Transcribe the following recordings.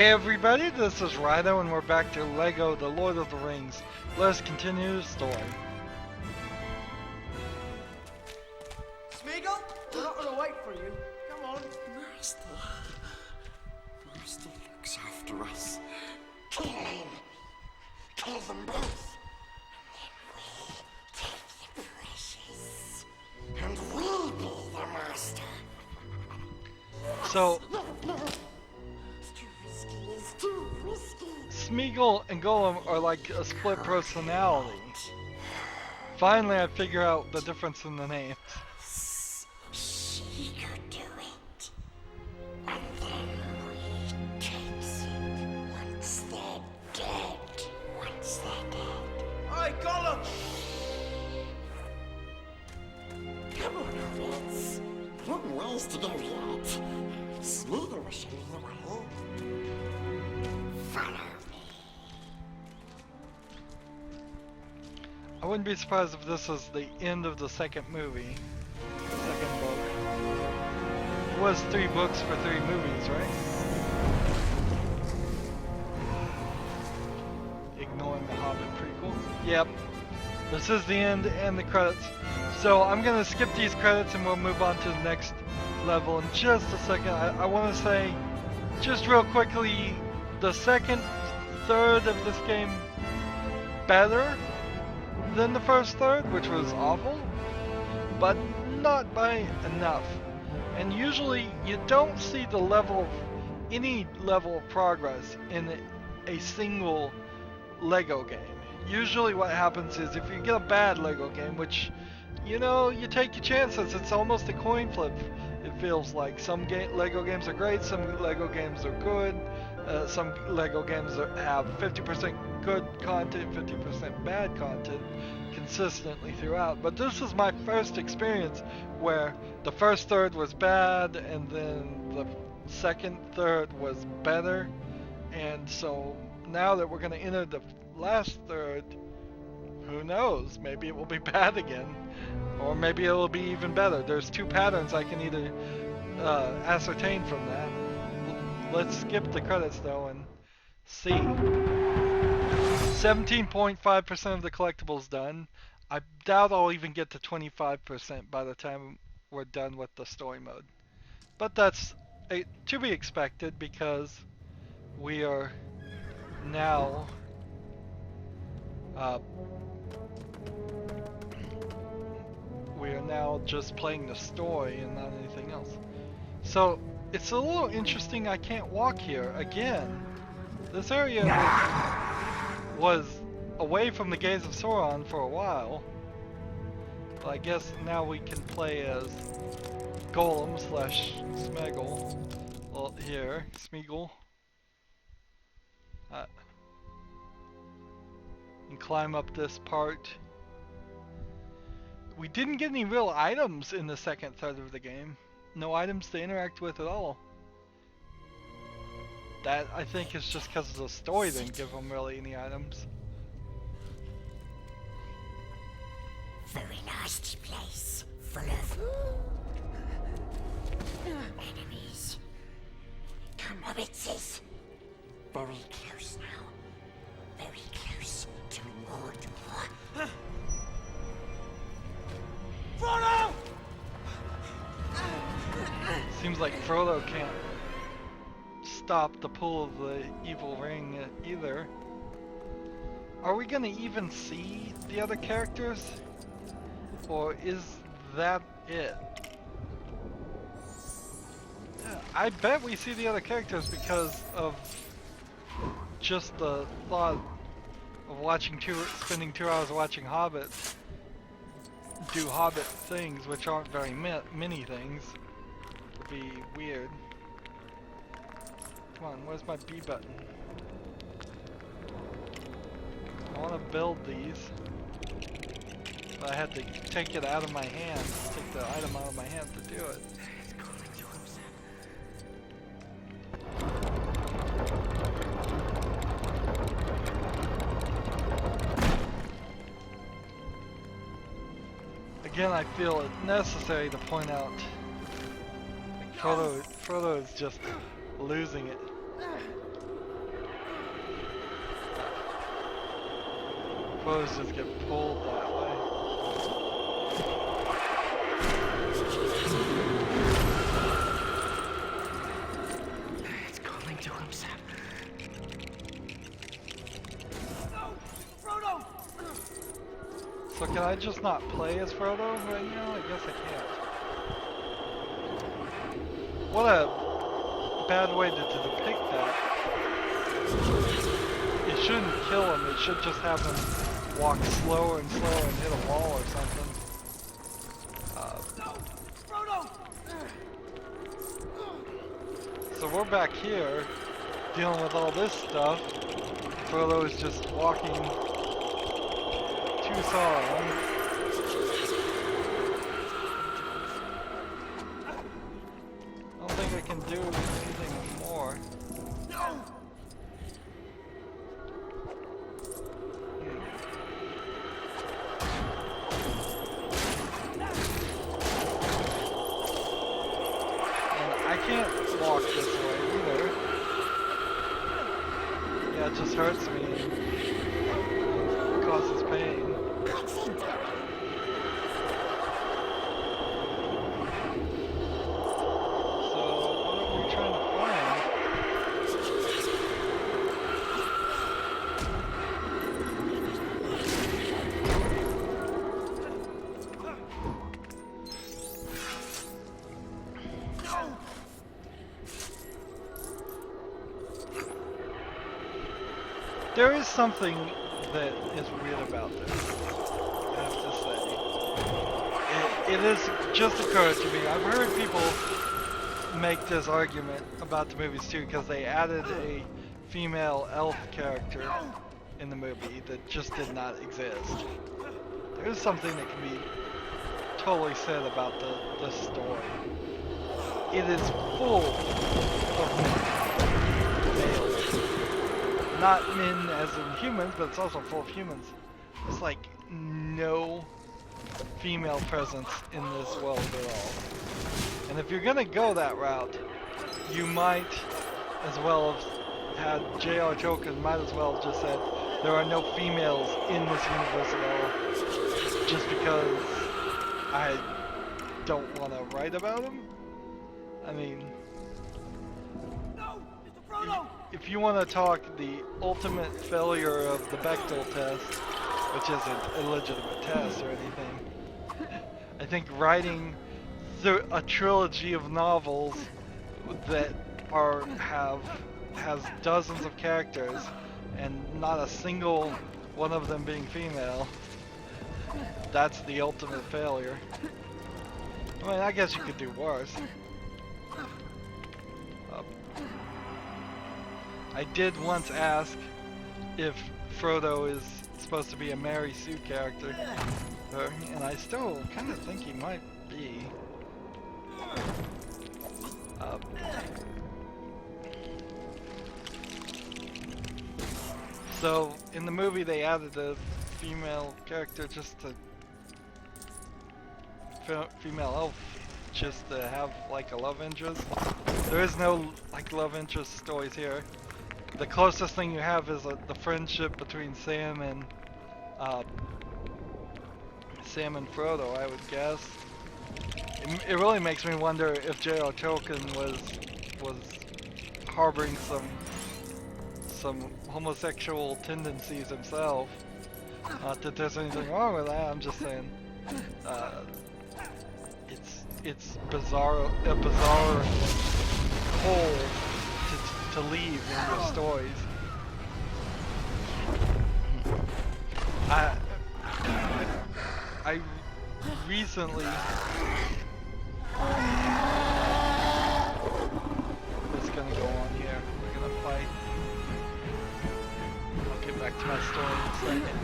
Hey everybody, this is Rydo and we're back to Lego The Lord of the Rings. Let's continue the story. Smeagol, we're not gonna wait for you. Come on. Master looks after us. Kill him. Kill them both. And then we take the precious. And we'll be the master. So, It's too risky. Smeagol and Gollum are like a split personality. Finally I figure out the difference in the names. She could do it. And then we takes it once they're dead. Hey, Gollum! Come on, Hobbits. Long ways to go yet. Smeagol will show you the way. Follow me. I wouldn't be surprised if this is the end of the second movie. Second book. It was 3 books for 3 movies, right? Ignoring the Hobbit prequel. Yep. This is the end and the credits. So I'm gonna skip these credits and we'll move on to the next level in just a second. I want to say, just real quickly, the second third of this game better than the first third, which was awful, but not by enough. And usually you don't see the level of any level of progress in a single Lego game. Usually what happens is if you get a bad Lego game, which, you know, you take your chances, it's almost a coin flip. It feels like some Lego games are great, some Lego games are good, some Lego games have 50% good content, 50% bad content consistently throughout. But this is my first experience where the first third was bad and then the second third was better. And so now that we're going to enter the last third, who knows, maybe it will be bad again, or maybe it will be even better. There's 2 patterns I can either ascertain from that. Let's skip the credits though and see. 17.5% of the collectibles done. I doubt I'll even get to 25% by the time we're done with the story mode. But that's to be expected because we are now just playing the story and not anything else. So it's a little interesting I can't walk here again. This area was away from the gaze of Sauron for a while. But I guess now we can play as Gollum / Smeagol. Well, here, Smeagol. And climb up this part. We didn't get any real items in the second third of the game. No items to interact with at all. That, I think, is just because the story didn't give them really any items. Very nasty place, full of enemies. Come, Hobbitses. Very close now. Very close to Mordor. Frodo! Seems like Frodo can't stop the pull of the evil ring either. Are we gonna even see the other characters? Or is that it? I bet we see the other characters because of just the thought of spending 2 hours watching Hobbits do Hobbit things, which aren't very many things. Would be weird. Come on, where's my B button? I want to build these. But I had to take it out of my hand, take the item out of my hand to do it. Again, I feel it necessary to point out that Frodo is just losing it. suppose just get pulled that way. It's calling to himself. No! Frodo! So can I just not play as Frodo right now? I guess I can't. What a bad way to depict that. It shouldn't kill him, it should just have him walk slower and slower and hit a wall or something. No! Frodo! So we're back here, dealing with all this stuff. Frodo is just walking to Sauron. I don't think I can do anything more. No! And I can't walk this way either. Yeah, it just hurts me and causes pain. So, what are we trying to find? There is something that is weird about this, I have to say. It has just occurred to me. I've heard people make this argument about the movies too, because they added a female elf character in the movie that just did not exist. There is something that can be totally said about the story. It is full of males. Not men as in humans, but it's also full of humans. There's like no female presence in this world at all. And if you're gonna go that route, you might as well have had J.R. Tolkien might as well have just said there are no females in this universe at all, just because I don't want to write about them. I mean, No! Mr. Frodo! if you want to talk the ultimate failure of the Bechdel test, which isn't a legitimate test or anything, I think writing a trilogy of novels that has dozens of characters and not a single one of them being female, that's the ultimate failure. I mean, I guess you could do worse. I did once ask if Frodo is supposed to be a Mary Sue character, and I still kind of think he might be. So in the movie they added a female character just to female elf just to have like a love interest. There is no like love interest stories here. The closest thing you have is the friendship between Sam and Frodo, I would guess. It really makes me wonder if J.R. Tolkien was harboring some homosexual tendencies himself. Not that there's anything wrong with that. I'm just saying it's a bizarre hole to leave in your stories. I recently what's gonna go on here? We're gonna fight. I'll get back to my story in a second.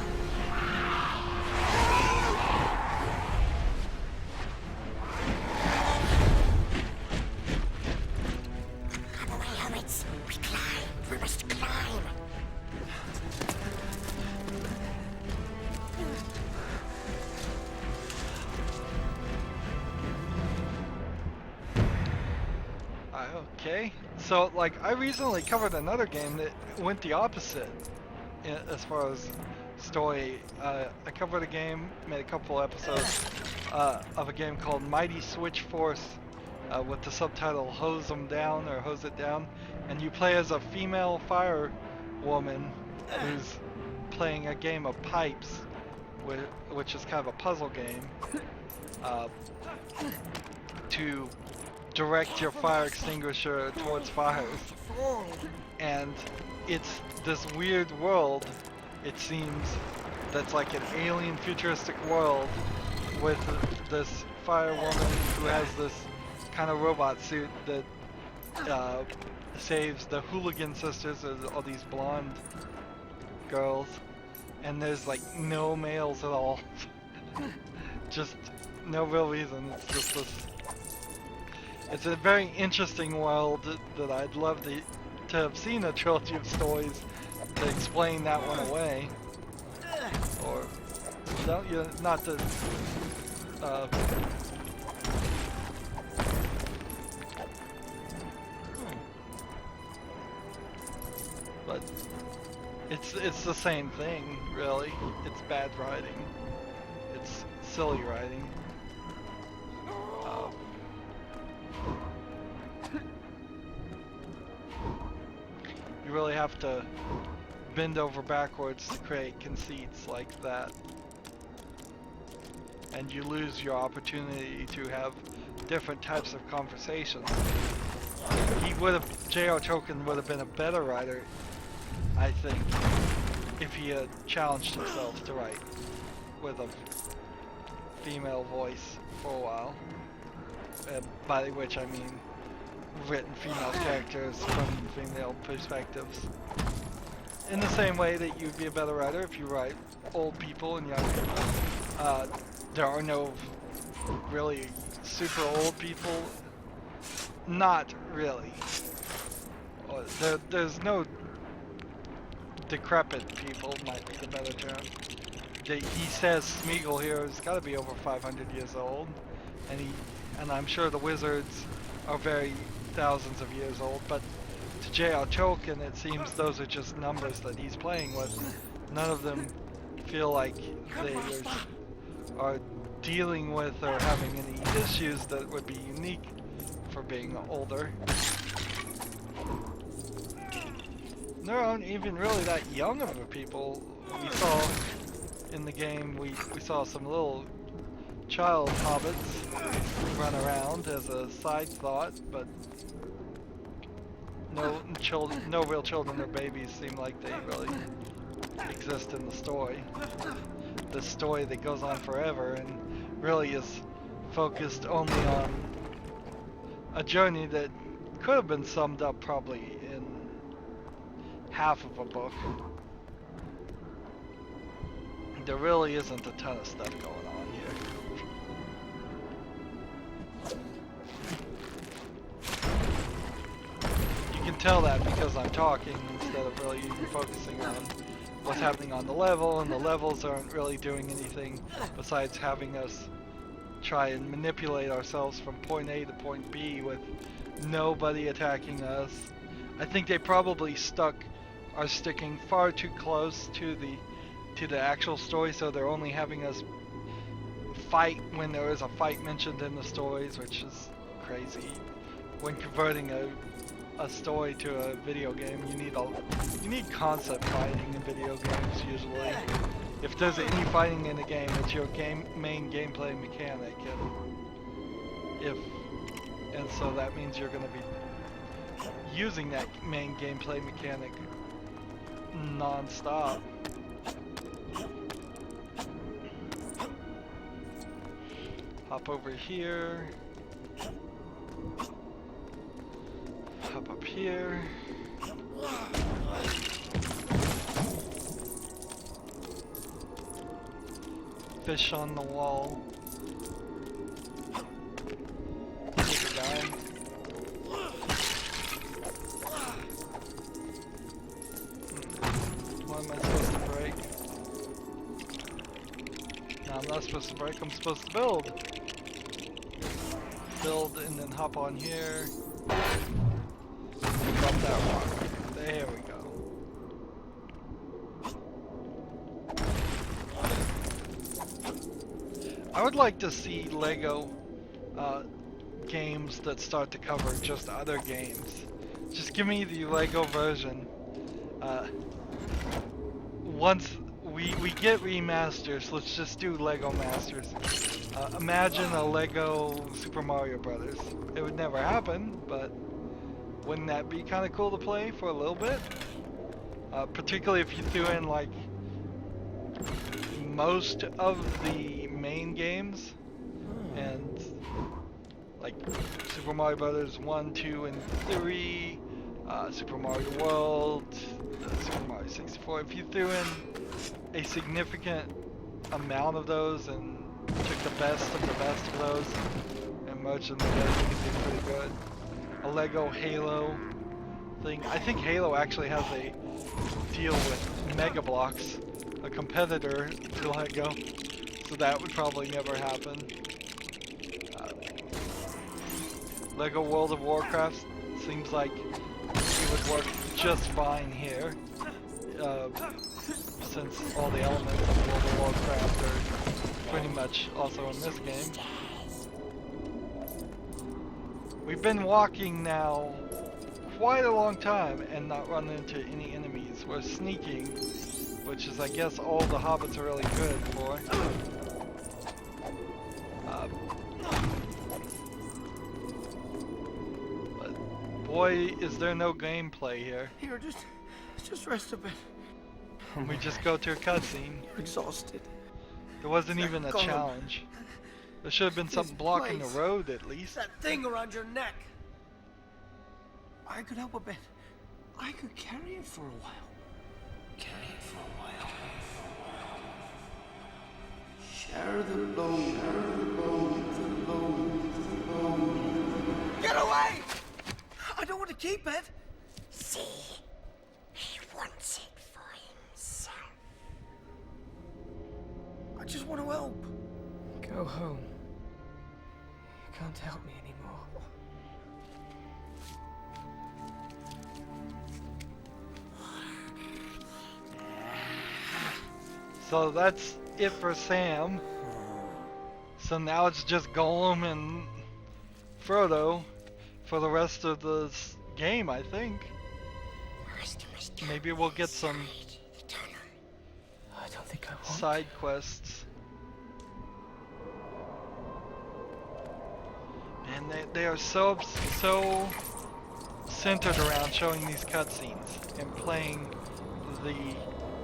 Come away, hobbits. We climb. We must climb. Okay, so like I recently covered another game that went the opposite as far as story. I covered a game, made a couple episodes of a game called Mighty Switch Force with the subtitle Hose 'em Down or Hose It Down, and you play as a female fire woman who's playing a game of pipes, which is kind of a puzzle game, to direct your fire extinguisher towards fires. And it's this weird world, it seems, that's like an alien futuristic world with this fire woman who has this kind of robot suit that saves the hooligan sisters, all these blonde girls, and there's like no males at all. Just no real reason. It's just this. It's a very interesting world that I'd love to have seen a trilogy of stories to explain that one away. Or no, not to. But it's the same thing, really. It's bad writing. It's silly writing. You really have to bend over backwards to create conceits like that. And you lose your opportunity to have different types of conversations. J.R. Tolkien would have been a better writer, I think, if he had challenged himself to write with a female voice for a while. By which I mean written female characters from female perspectives. In the same way that you'd be a better writer if you write old people and young people. There are no really super old people. Not really. There's no decrepit people, might be the better term. He says Smeagol here has got to be over 500 years old, and I'm sure the wizards are very thousands of years old, but to J.R. Tolkien it seems those are just numbers that he's playing with. None of them feel like they are dealing with or having any issues that would be unique for being older. There aren't even really that young of a people. We saw in the game, we saw some little child hobbits run around as a side thought, but no real children or babies seem like they really exist in the story. The story that goes on forever and really is focused only on a journey that could have been summed up probably in half of a book. There really isn't a ton of stuff going on here. You can tell that because I'm talking instead of really even focusing on what's happening on the level, and the levels aren't really doing anything besides having us try and manipulate ourselves from point A to point B with nobody attacking us. I think they probably are sticking far too close to the actual story, so they're only having us fight when there is a fight mentioned in the stories, which is crazy. When converting a story to a video game, you need concept fighting in video games usually. If there's any fighting in a game, it's your main gameplay mechanic, and so that means you're going to be using that main gameplay mechanic non-stop. Hop over here. Hop up here. Fish on the wall. Take a guy. What am I supposed to break? No, I'm not supposed to break, I'm supposed to build. Build and then hop on here. Drop that rock. There we go. I would like to see Lego games that start to cover just other games. Just give me the Lego version. Once we get remasters, let's just do Lego Masters. Imagine a Lego Super Mario Brothers. It would never happen, but wouldn't that be kind of cool to play for a little bit? Particularly if you threw in like most of the main games and like Super Mario Brothers 1, 2, and 3, Super Mario World, Super Mario 64. If you threw in a significant amount of those and took the best of those and merged them together, you could do pretty good. A Lego Halo thing. I think Halo actually has a deal with Mega Bloks, a competitor to Lego, so that would probably never happen. Lego World of Warcraft seems like it would work just fine here, since all the elements of World of Warcraft are pretty much also in this game. We've been walking now quite a long time and not run into any enemies. We're sneaking, which is I guess all the hobbits are really good for. But boy, is there no gameplay here. Here, just rest a bit. We just go to a cutscene. You're exhausted. There wasn't even a Gollum. challenge. There should have been something blocking the place. road at least. That thing around your neck. I could help a bit. I could carry it for a while. Carry it for a while. Share the load, the load. Get away! I don't want to keep it. See, he wants it for himself. I just want to help. Go home. You can't help me anymore. So that's it for Sam. So now it's just Gollum and Frodo for the rest of the game, I think. Maybe we'll get some I don't think I want. side quests. And they are so centered around showing these cutscenes and playing the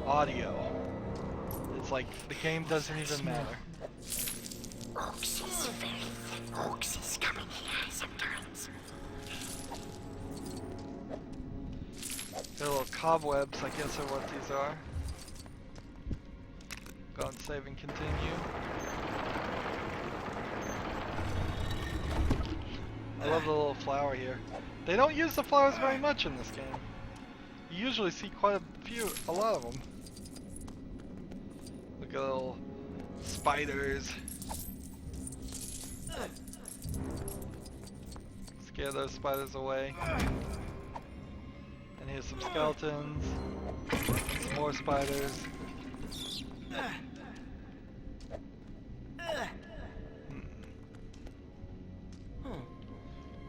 audio. It's like the game doesn't even matter. Orcs is very thick. Orcs is coming here sometimes. They're little cobwebs, I guess, are what these are. Go and save and continue. I love the little flower here. They don't use the flowers very much in this game. You usually see quite a lot of them. Look at little spiders. Scare those spiders away. And here's some skeletons. Some more spiders.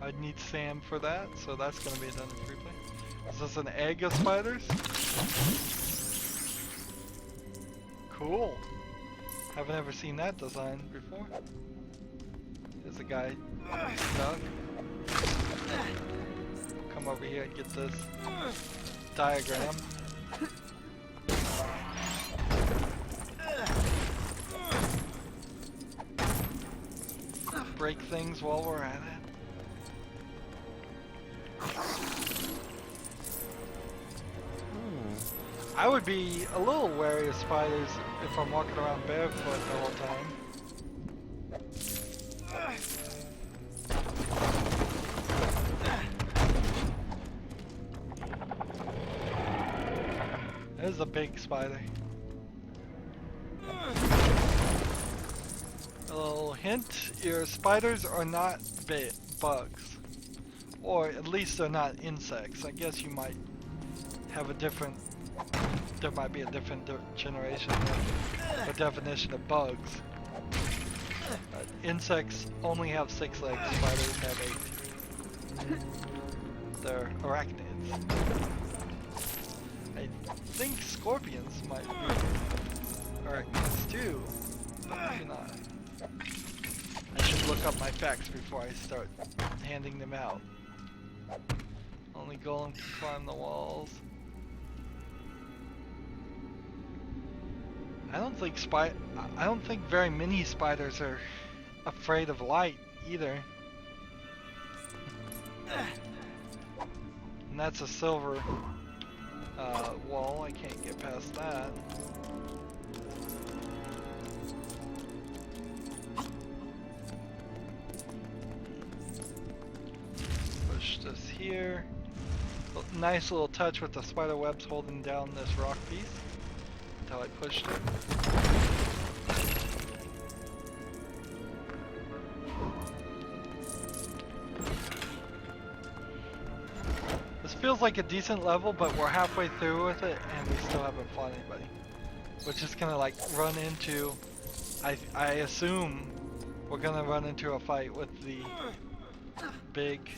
I'd need Sam for that, so that's gonna be done in free play. Is this an egg of spiders? Cool. Haven't ever seen that design before. There's a guy stuck. Come over here and get this diagram. Break things while we're at it. I would be a little wary of spiders if I'm walking around barefoot the whole time. There's a big spider. A little hint, your spiders are not bugs. Or at least they're not insects. I guess you might have a different, there might be a different generation or definition of bugs. insects only have 6 legs, spiders have 8. They're arachnids. I think scorpions might be arachnids too, but maybe not. I should look up my facts before I start handing them out. Only golem can climb the walls. I don't think very many spiders are afraid of light either. And that's a silver wall. I can't get past that. Push this here. Nice little touch with the spider webs holding down this rock piece until I pushed it. This feels like a decent level, but we're halfway through with it and we still haven't fought anybody. We're just gonna like run into, I assume we're gonna run into a fight with the big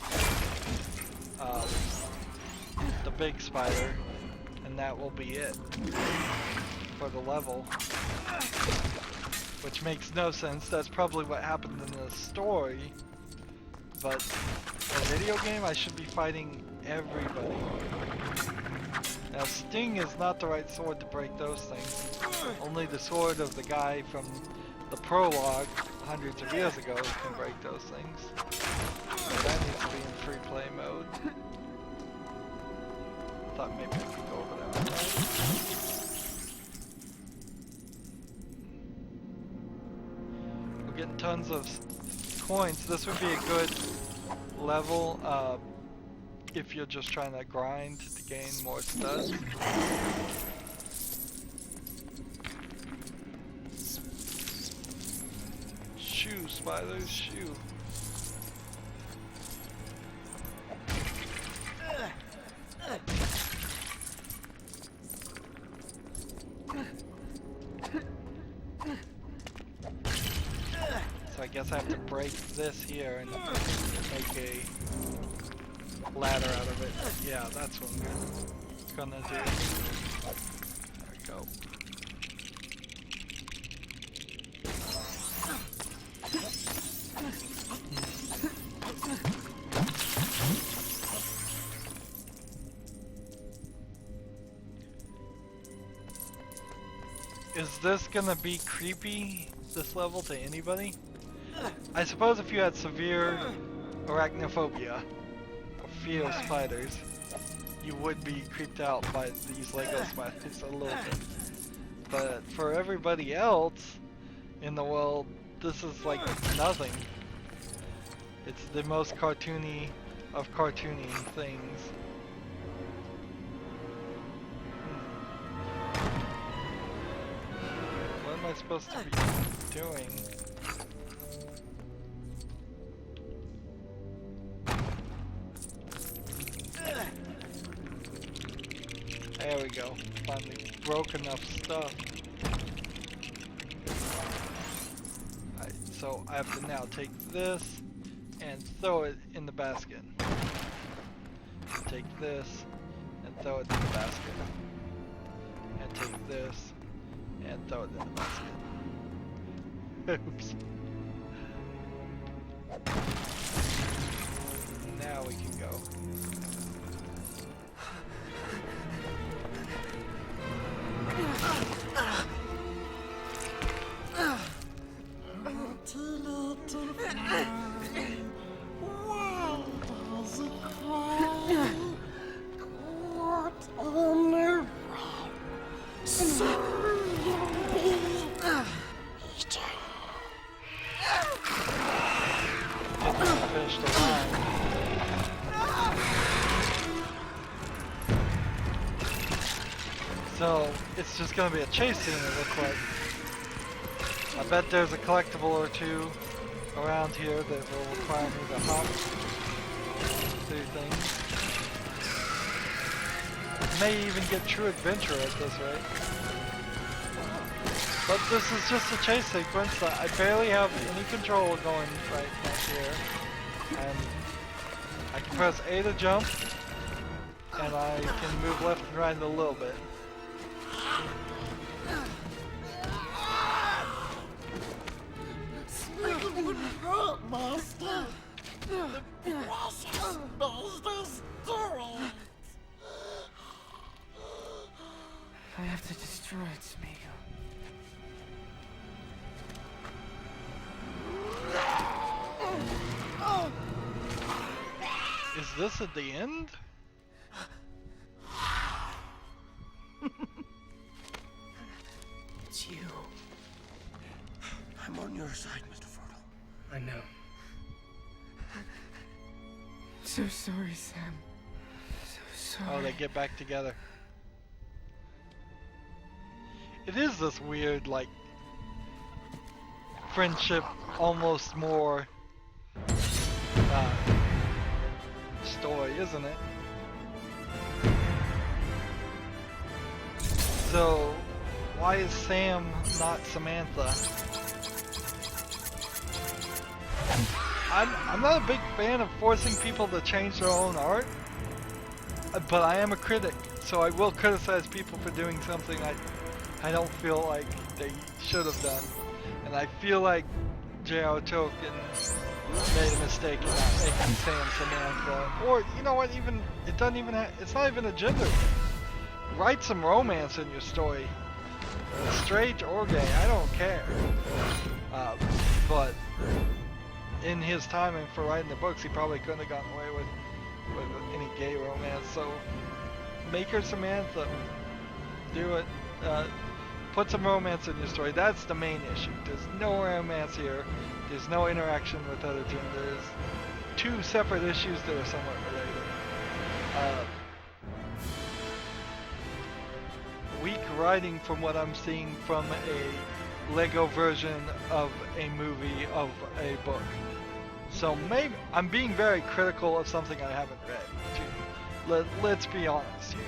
spider, and that will be it for the level, which makes no sense. That's probably what happened in the story, but in a video game I should be fighting everybody. Now Sting is not the right sword to break those things. Only the sword of the guy from the prologue hundreds of years ago can break those things. So that needs to be in free play mode. Thought maybe we could go over that. We're getting tons of coins. This would be a good level if you're just trying to grind to gain more studs. Shoo, spiders, shoo. So I guess I have to break this here and make a ladder out of it. Yeah, that's what I'm gonna do. There we go. Is this gonna be creepy, this level, to anybody? I suppose if you had severe arachnophobia, or fear of spiders, you would be creeped out by these Lego spiders a little bit. But for everybody else in the world, this is like nothing. It's the most cartoony of cartoony things. What am I supposed to be doing? There we go. Finally broke enough stuff. Alright, so I have to now take this and throw it in the basket. Take this and throw it in the basket. And take this and throw it in the basket. Oops. Now we can go. So it's just gonna be a chase scene, it looks like. I bet there's a collectible or two around here that will require me to hop through things. May even get true adventure at this rate. But this is just a chase sequence. I barely have any control going right back here. And I can press A to jump, and I can move left and right a little bit. It wouldn't hurt, Master. The precious Master's doing it. I have to destroy it, Smeagol. Is this at the end? It's you. I'm on your side, Mr. Frodo. I know. So sorry, Sam. So sorry. Oh, they get back together. It is this weird, like, friendship, almost more story, isn't it? So, why is Sam not Samantha? I'm not a big fan of forcing people to change their own art, but I am a critic, so I will criticize people for doing something I don't feel like they should have done. And I feel like J.R. Tolkien made a mistake in not making Sam Samantha. Or, you know what, even, it doesn't even it's not even a gender thing. Write some romance in your story. Straight or gay, I don't care. But in his timing for writing the books, he probably couldn't have gotten away with any gay romance. So make her Samantha. Do it. Put some romance in your story. That's the main issue. There's no romance here. There's no interaction with other genders. Two separate issues that are somewhat related. Weak writing from what I'm seeing from a Lego version of a movie of a book. So maybe I'm being very critical of something I haven't read. Let's be honest here.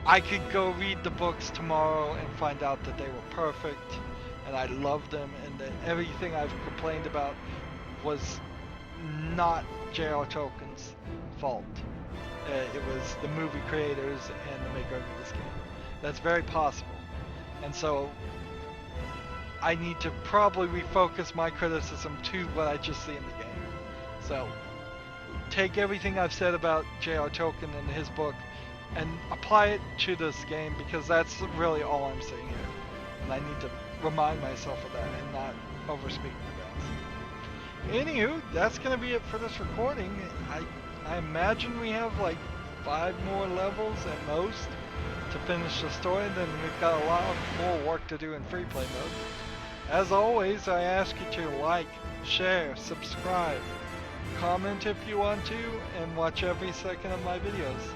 I could go read the books tomorrow and find out that they were perfect and I loved them and that everything I've complained about was not J.R. Tolkien's fault. It was the movie creators and the maker of this game. That's very possible. And so I need to probably refocus my criticism to what I just see in the game. So take everything I've said about J.R. Tolkien and his book and apply it to this game, because that's really all I'm saying here. And I need to remind myself of that and not overspeak the bounds. Anywho, that's going to be it for this recording. I imagine we have like 5 more levels at most to finish the story, then we've got a lot more work to do in free play mode. As always, I ask you to like, share, subscribe, comment if you want to, and watch every second of my videos.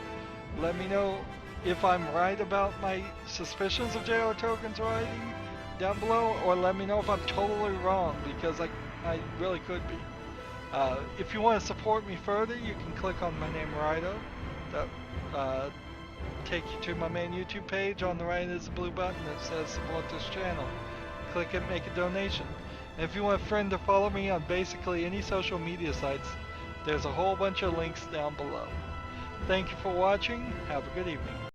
Let me know if I'm right about my suspicions of J.R. Tolkien's writing down below, or let me know if I'm totally wrong, because I really could be. If you want to support me further, you can click on my name, Rydo. That take you to my main YouTube page. On the right is a blue button that says support this channel. Click it, make a donation. And if you want a friend to follow me on basically any social media sites, there's a whole bunch of links down below. Thank you for watching. Have a good evening.